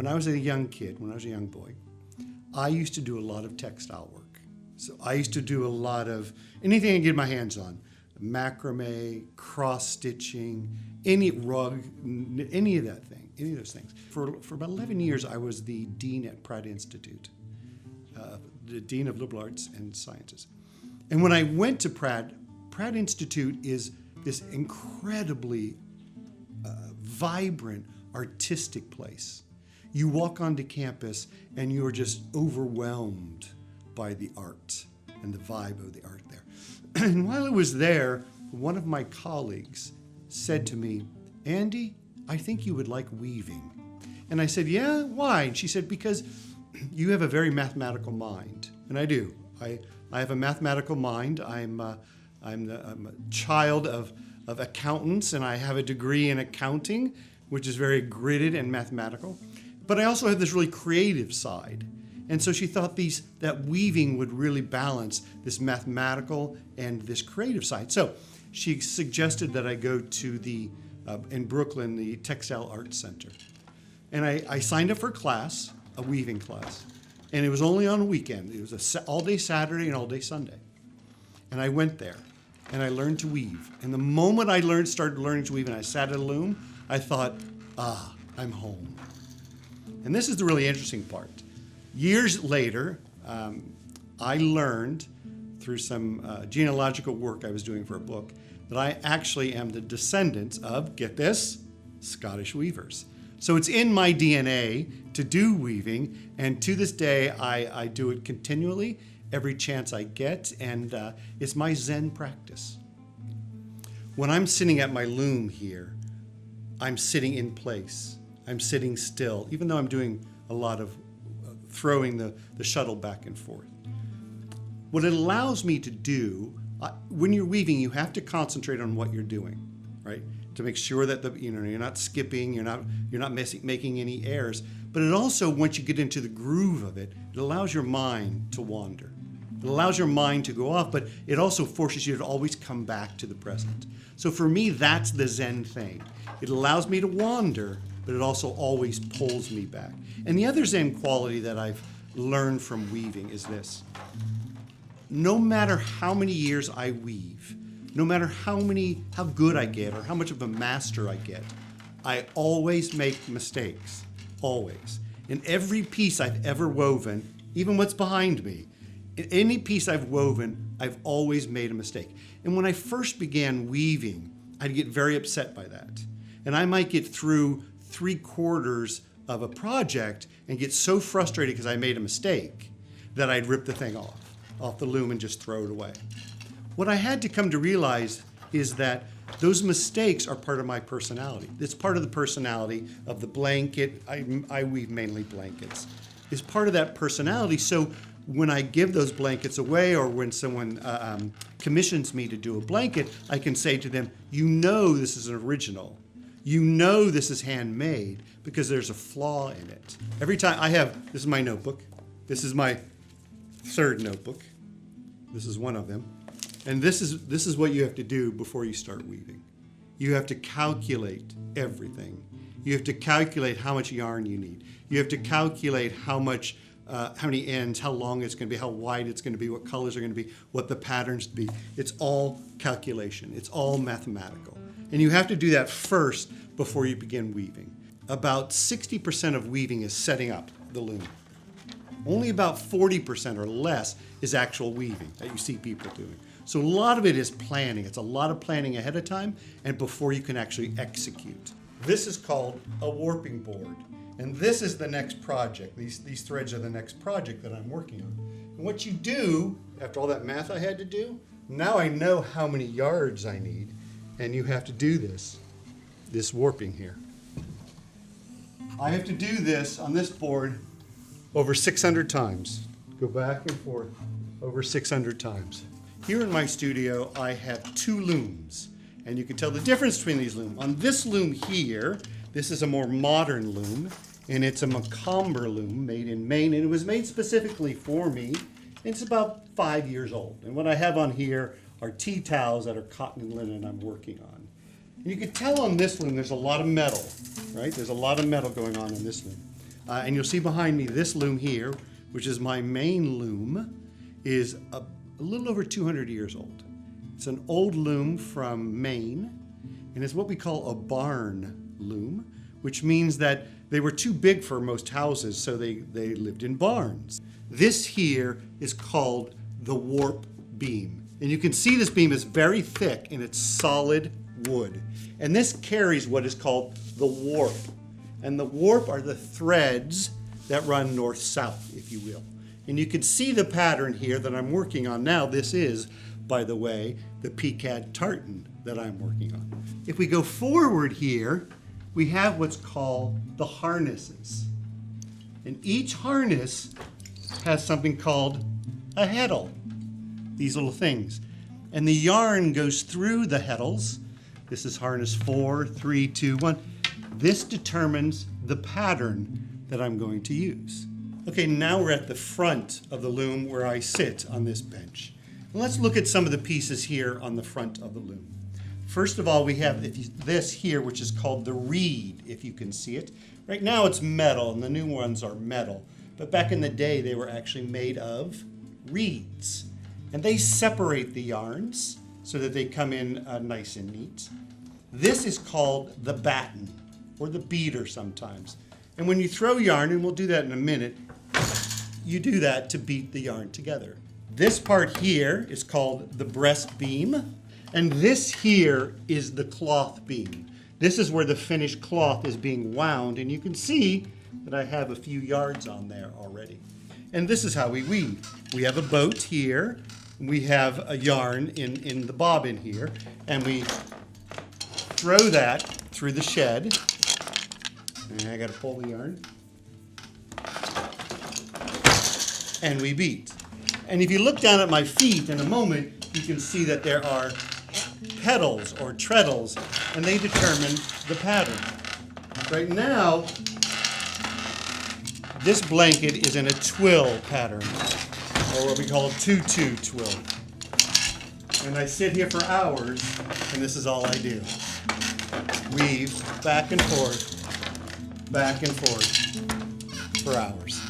when I was a young kid, when I was a young boy, I used to do a lot of textile work. So I used to do a lot of anything I could get my hands on, macrame, cross stitching, any rug, any of that thing, any of those things. For about 11 years, I was the dean at Pratt Institute, the dean of liberal arts and sciences. And when I went to Pratt Institute is this incredibly vibrant, artistic place. You walk onto campus and you are just overwhelmed by the art and the vibe of the art there. And while I was there, one of my colleagues said to me, "Andy, I think you would like weaving." And I said, "Yeah, why?" And she said, "Because you have a very mathematical mind." And I do. I have a mathematical mind. I'm a child of accountants, and I have a degree in accounting, which is very gridded and mathematical. But I also have this really creative side. And so she thought that weaving would really balance this mathematical and this creative side. So she suggested that I go to in Brooklyn, the Textile Arts Center. And I signed up for a class, a weaving class. And it was only on a weekend. It was all-day Saturday and all-day Sunday. And I went there, and I learned to weave. And the moment I started learning to weave and I sat at a loom, I thought, I'm home. And this is the really interesting part. Years later, I learned through some genealogical work I was doing for a book that I actually am the descendant of, get this, Scottish weavers. So it's in my DNA to do weaving, and to this day I do it continually, every chance I get, and it's my Zen practice. When I'm sitting at my loom here, I'm sitting in place. I'm sitting still, even though I'm doing a lot of throwing the shuttle back and forth. What it allows me to do, when you're weaving, you have to concentrate on what you're doing, right? To make sure that you're not skipping, you're not making any errors. But it also, once you get into the groove of it, it allows your mind to wander. It allows your mind to go off, but it also forces you to always come back to the present. So for me, that's the Zen thing. It allows me to wander, but it also always pulls me back. And the other Zen quality that I've learned from weaving is this. No matter how many years I weave, no matter how good I get or how much of a master I get, I always make mistakes, always. In every piece I've ever woven, even what's behind me, in any piece I've woven, I've always made a mistake. And when I first began weaving, I'd get very upset by that. And I might get through 3/4 of a project and get so frustrated because I made a mistake that I'd rip the thing off the loom and just throw it away. What I had to come to realize is that those mistakes are part of my personality. It's part of the personality of the blanket. I weave mainly blankets. It's part of that personality. So when I give those blankets away, or when someone commissions me to do a blanket, I can say to them, "You know this is an original. You know this is handmade because there's a flaw in it." Every time this is my notebook. This is my third notebook. This is one of them. And this is what you have to do before you start weaving. You have to calculate everything. You have to calculate how much yarn you need. You have to calculate how many ends, how long it's going to be, how wide it's going to be, what colors are going to be, what the patterns be. It's all calculation. It's all mathematical. And you have to do that first before you begin weaving. About 60% of weaving is setting up the loom. Only about 40% or less is actual weaving that you see people doing. So a lot of it is planning. It's a lot of planning ahead of time and before you can actually execute. This is called a warping board. And this is the next project. These threads are the next project that I'm working on. And what you do, after all that math I had to do, now I know how many yards I need. And you have to do this warping here. I have to do this on this board over 600 times. Go back and forth over 600 times. Here in my studio, I have 2 looms, and you can tell the difference between these looms. On this loom here, this is a more modern loom, and it's a Macomber loom made in Maine, and it was made specifically for me. It's about 5 years old, and what I have on here are tea towels that are cotton and linen I'm working on. And you can tell on this loom there's a lot of metal, right? There's a lot of metal going on this loom. And you'll see behind me this loom here, which is my main loom, is a little over 200 years old. It's an old loom from Maine, and it's what we call a barn loom, which means that they were too big for most houses, so they lived in barns. This here is called the warp beam. And you can see this beam is very thick and it's solid wood. And this carries what is called the warp. And the warp are the threads that run north-south, if you will. And you can see the pattern here that I'm working on now. This is, by the way, the Picad tartan that I'm working on. If we go forward here, we have what's called the harnesses. And each harness has something called a heddle, these little things. And the yarn goes through the heddles. This is harness 4, 3, 2, 1. This determines the pattern that I'm going to use. Okay, now we're at the front of the loom where I sit on this bench. And let's look at some of the pieces here on the front of the loom. First of all, we have this here, which is called the reed, if you can see it. Right now it's metal, and the new ones are metal. But back in the day, they were actually made of reeds. And they separate the yarns so that they come in nice and neat. This is called the batten, or the beater sometimes. And when you throw yarn, and we'll do that in a minute, you do that to beat the yarn together. This part here is called the breast beam. And this here is the cloth beam. This is where the finished cloth is being wound, and you can see that I have a few yards on there already. And this is how we weave. We have a boat here, we have a yarn in the bobbin here, and we throw that through the shed. And I gotta pull the yarn. And we beat. And if you look down at my feet in a moment, you can see that there are pedals or treadles, and they determine the pattern. Right now, this blanket is in a twill pattern, or what we call a tutu twill. And I sit here for hours, and this is all I do. Weave back and forth for hours.